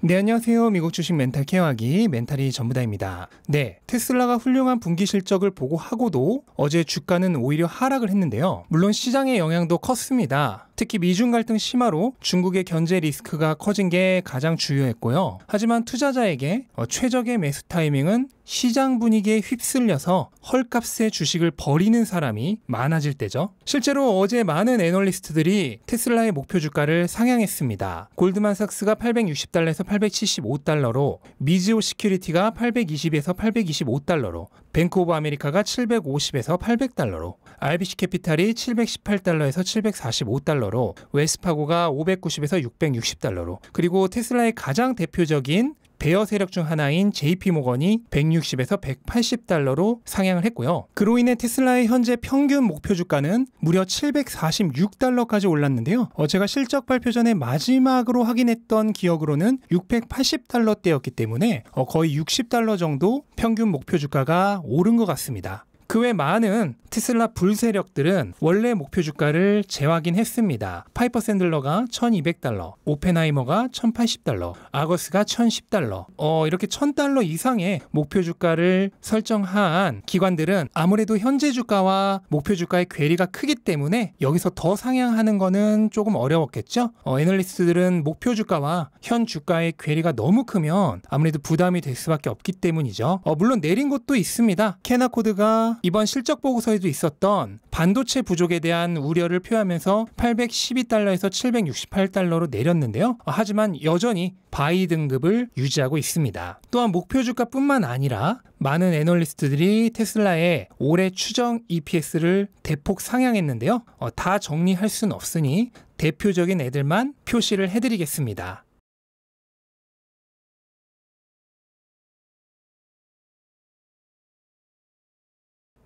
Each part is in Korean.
네, 안녕하세요. 미국 주식 멘탈 케어하기 멘탈이 전부다입니다. 네, 테슬라가 훌륭한 분기 실적을 보고하고도 어제 주가는 오히려 하락을 했는데요. 물론 시장의 영향도 컸습니다. 특히 미중 갈등 심화로 중국의 견제 리스크가 커진 게 가장 주요했고요. 하지만 투자자에게 최적의 매수 타이밍은 시장 분위기에 휩쓸려서 헐값에 주식을 버리는 사람이 많아질 때죠. 실제로 어제 많은 애널리스트들이 테슬라의 목표 주가를 상향했습니다. 골드만삭스가 860달러에서 875달러로, 미즈오 시큐리티가 820에서 825달러로, 뱅크 오브 아메리카가 750에서 800달러로, RBC 캐피탈이 718달러에서 745달러로, 웰스파고가 590에서 660달러로, 그리고 테슬라의 가장 대표적인 베어 세력 중 하나인 JP모건이 160에서 180달러로 상향을 했고요. 그로 인해 테슬라의 현재 평균 목표 주가는 무려 746달러까지 올랐는데요. 제가 실적 발표 전에 마지막으로 확인했던 기억으로는 680달러대였기 때문에 거의 60달러 정도 평균 목표 주가가 오른 것 같습니다. 그 외 많은 테슬라 불세력들은 원래 목표 주가를 재확인했습니다. 파이퍼 샌들러가 1200달러, 오펜하이머가 1080달러, 아거스가 1010달러, 이렇게 1000달러 이상의 목표 주가를 설정한 기관들은 아무래도 현재 주가와 목표 주가의 괴리가 크기 때문에 여기서 더 상향하는 거는 조금 어려웠겠죠? 애널리스트들은 목표 주가와 현 주가의 괴리가 너무 크면 아무래도 부담이 될 수밖에 없기 때문이죠. 물론 내린 곳도 있습니다. 캐나코드가 이번 실적 보고서에도 있었던 반도체 부족에 대한 우려를 표하면서 812달러에서 768달러로 내렸는데요. 하지만 여전히 바이 등급을 유지하고 있습니다. 또한 목표 주가뿐만 아니라 많은 애널리스트들이 테슬라의 올해 추정 EPS를 대폭 상향했는데요. 다 정리할 수는 없으니 대표적인 애들만 표시를 해드리겠습니다.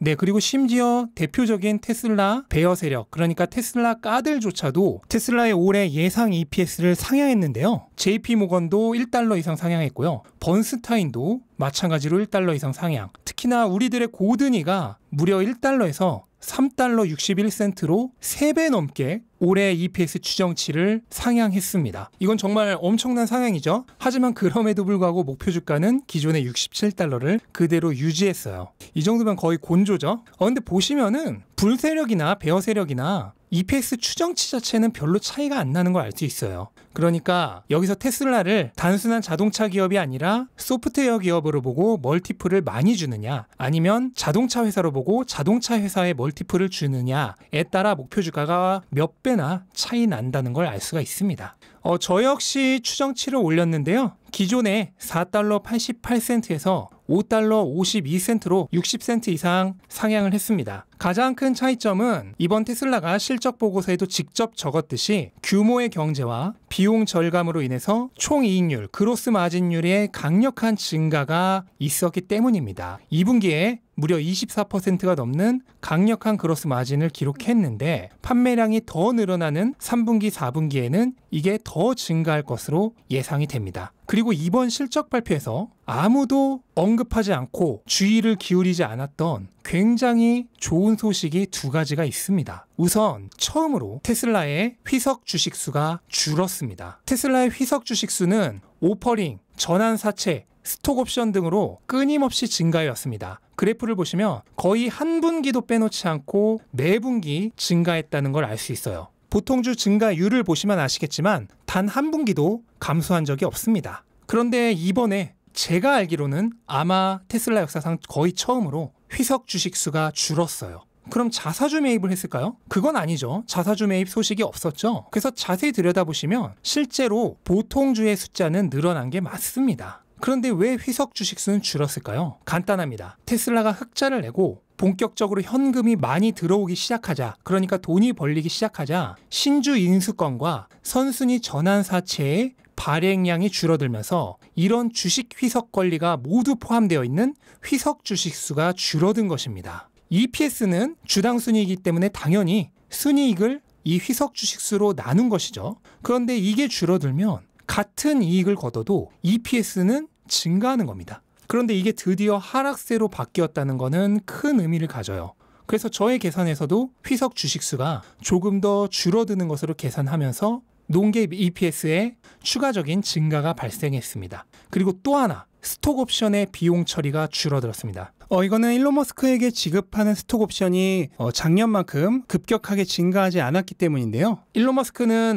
네, 그리고 심지어 대표적인 테슬라 베어 세력, 그러니까 테슬라 까들조차도 테슬라의 올해 예상 EPS를 상향했는데요. JP모건도 1달러 이상 상향했고요. 번스타인도 마찬가지로 1달러 이상 상향. 특히나 우리들의 고든이가 무려 1달러에서 3달러 61센트로 3배 넘게 올해 EPS 추정치를 상향했습니다. 이건 정말 엄청난 상향이죠. 하지만 그럼에도 불구하고 목표 주가는 기존의 67달러를 그대로 유지했어요. 이 정도면 거의 곤조죠. 근데 보시면은 불세력이나 베어 세력이나 EPS 추정치 자체는 별로 차이가 안 나는 걸 알 수 있어요. 그러니까 여기서 테슬라를 단순한 자동차 기업이 아니라 소프트웨어 기업으로 보고 멀티플을 많이 주느냐, 아니면 자동차 회사로 보고 자동차 회사에 멀티플을 주느냐에 따라 목표 주가가 몇 배나 차이 난다는 걸 알 수가 있습니다. 저 역시 추정치를 올렸는데요. 기존에 4달러 88센트에서 5달러 52센트로 60센트 이상 상향을 했습니다. 가장 큰 차이점은 이번 테슬라가 실적 보고서에도 직접 적었듯이 규모의 경제와 비용 절감으로 인해서 총이익률, 그로스 마진율의 강력한 증가가 있었기 때문입니다. 2분기에 무려 24%가 넘는 강력한 그로스 마진을 기록했는데 판매량이 더 늘어나는 3분기, 4분기에는 이게 더 증가할 것으로 예상이 됩니다. 그리고 이번 실적 발표에서 아무도 언급하지 않고 주의를 기울이지 않았던 굉장히 좋은 소식이 두 가지가 있습니다. 우선 처음으로 테슬라의 휘석 주식수가 줄었습니다. 테슬라의 휘석 주식수는 오퍼링, 전환 사채, 스톡 옵션 등으로 끊임없이 증가해왔습니다. 그래프를 보시면 거의 한 분기도 빼놓지 않고 매 분기 증가했다는 걸 알 수 있어요. 보통주 증가율을 보시면 아시겠지만 단 한 분기도 감소한 적이 없습니다. 그런데 이번에 제가 알기로는 아마 테슬라 역사상 거의 처음으로 휘석 주식수가 줄었어요. 그럼 자사주 매입을 했을까요? 그건 아니죠. 자사주 매입 소식이 없었죠. 그래서 자세히 들여다보시면 실제로 보통주의 숫자는 늘어난 게 맞습니다. 그런데 왜 휘석 주식수는 줄었을까요? 간단합니다. 테슬라가 흑자를 내고 본격적으로 현금이 많이 들어오기 시작하자, 그러니까 돈이 벌리기 시작하자 신주 인수권과 선순위 전환 사채의 발행량이 줄어들면서 이런 주식 휘석 권리가 모두 포함되어 있는 휘석 주식수가 줄어든 것입니다. EPS는 주당 순이익이기 때문에 당연히 순이익을 이 휘석 주식수로 나눈 것이죠. 그런데 이게 줄어들면 같은 이익을 거둬도 EPS는 증가하는 겁니다. 그런데 이게 드디어 하락세로 바뀌었다는 것은 큰 의미를 가져요. 그래서 저의 계산에서도 휘석 주식수가 조금 더 줄어드는 것으로 계산하면서 논갭 EPS에 추가적인 증가가 발생했습니다. 그리고 또 하나, 스톡옵션의 비용 처리가 줄어들었습니다. 이거는 일론 머스크에게 지급하는 스톡옵션이 작년만큼 급격하게 증가하지 않았기 때문인데요. 일론 머스크는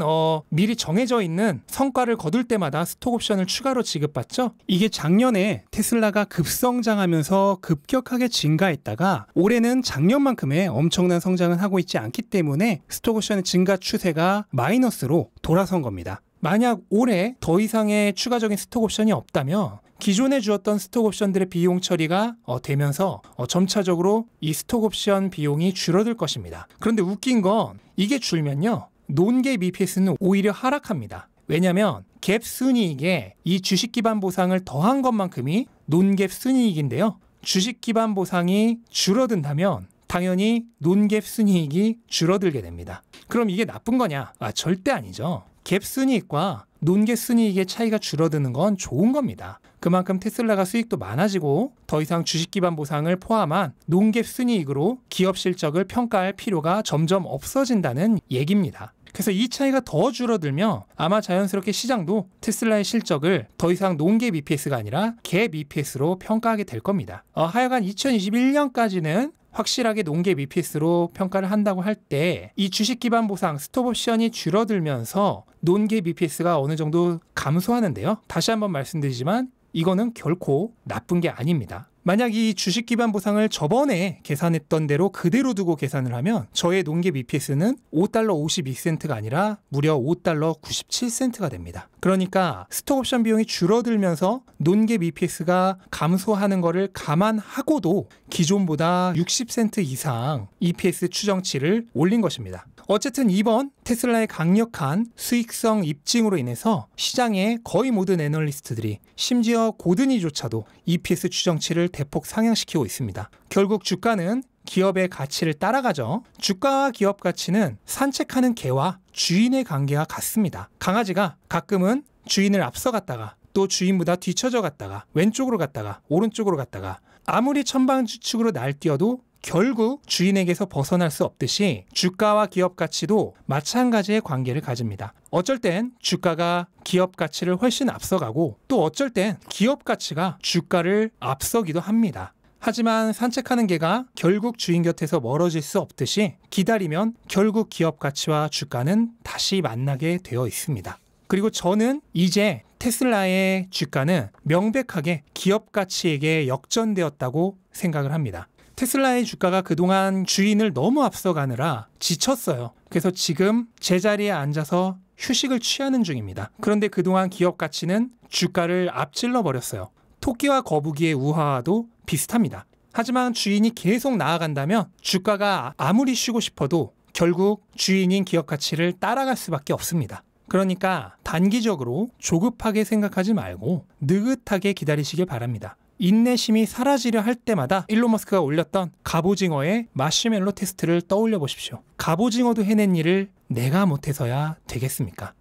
미리 정해져 있는 성과를 거둘 때마다 스톡옵션을 추가로 지급받죠. 이게 작년에 테슬라가 급성장하면서 급격하게 증가했다가 올해는 작년만큼의 엄청난 성장을 하고 있지 않기 때문에 스톡옵션의 증가 추세가 마이너스로 돌아선 겁니다. 만약 올해 더 이상의 추가적인 스톡옵션이 없다면 기존에 주었던 스톡옵션들의 비용 처리가 되면서 점차적으로 이 스톡옵션 비용이 줄어들 것입니다. 그런데 웃긴 건 이게 줄면요, 논갭 EPS는 오히려 하락합니다. 왜냐하면 갭 순이익에 이 주식 기반 보상을 더한 것만큼이 논갭 순이익인데요. 주식 기반 보상이 줄어든다면 당연히 논갭 순이익이 줄어들게 됩니다. 그럼 이게 나쁜 거냐? 절대 아니죠. 갭 순이익과 논갭 순이익의 차이가 줄어드는 건 좋은 겁니다. 그만큼 테슬라가 수익도 많아지고 더 이상 주식 기반 보상을 포함한 논갭 순이익으로 기업 실적을 평가할 필요가 점점 없어진다는 얘기입니다. 그래서 이 차이가 더 줄어들면 아마 자연스럽게 시장도 테슬라의 실적을 더 이상 논갭 EPS가 아니라 갭 EPS로 평가하게 될 겁니다. 하여간 2021년까지는 확실하게 논갭 EPS로 평가를 한다고 할 때 이 주식 기반 보상 스톡옵션이 줄어들면서 논갭 EPS가 어느 정도 감소하는데요. 다시 한번 말씀드리지만 이거는 결코 나쁜 게 아닙니다. 만약 이 주식 기반 보상을 저번에 계산했던 대로 그대로 두고 계산을 하면 저의 논갭 EPS는 $5 52센트가 아니라 무려 $5 97센트가 됩니다. 그러니까 스톡옵션 비용이 줄어들면서 논갭 EPS가 감소하는 것을 감안하고도 기존보다 60센트 이상 EPS 추정치를 올린 것입니다. 어쨌든 이번 테슬라의 강력한 수익성 입증으로 인해서 시장의 거의 모든 애널리스트들이 심지어 고든이조차도 EPS 추정치를 대폭 상향시키고 있습니다. 결국 주가는 기업의 가치를 따라가죠. 주가와 기업 가치는 산책하는 개와 주인의 관계와 같습니다. 강아지가 가끔은 주인을 앞서갔다가 또 주인보다 뒤쳐져 갔다가 왼쪽으로 갔다가 오른쪽으로 갔다가 아무리 천방지축으로 날뛰어도 결국 주인에게서 벗어날 수 없듯이 주가와 기업 가치도 마찬가지의 관계를 가집니다. 어쩔 땐 주가가 기업 가치를 훨씬 앞서가고 또 어쩔 땐 기업 가치가 주가를 앞서기도 합니다. 하지만 산책하는 개가 결국 주인 곁에서 멀어질 수 없듯이 기다리면 결국 기업 가치와 주가는 다시 만나게 되어 있습니다. 그리고 저는 이제 테슬라의 주가는 명백하게 기업 가치에게 역전되었다고 생각을 합니다. 테슬라의 주가가 그동안 주인을 너무 앞서가느라 지쳤어요. 그래서 지금 제자리에 앉아서 휴식을 취하는 중입니다. 그런데 그동안 기업 가치는 주가를 앞질러 버렸어요. 토끼와 거북이의 우화와도 비슷합니다. 하지만 주인이 계속 나아간다면 주가가 아무리 쉬고 싶어도 결국 주인인 기업 가치를 따라갈 수밖에 없습니다. 그러니까 단기적으로 조급하게 생각하지 말고 느긋하게 기다리시길 바랍니다. 인내심이 사라지려 할 때마다 일론 머스크가 올렸던 갑오징어의 마시멜로 테스트를 떠올려 보십시오. 갑오징어도 해낸 일을 내가 못해서야 되겠습니까?